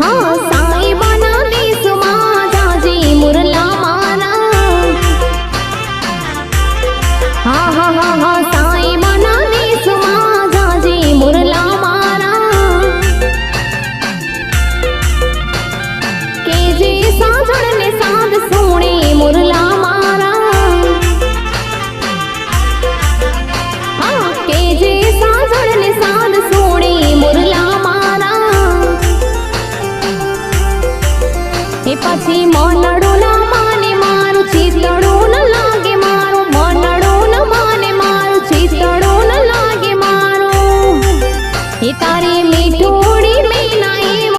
हाँ साई बना देश जाजी मुरला मारा हाँ हाँ हाँ हाँ साई बना देश जाजी मुरला मारा के जे साजण ने साध सोने मुरला मारा हाँ के जे साजण ने साध सोने मुरला मारा ए पाछी मोनड़ो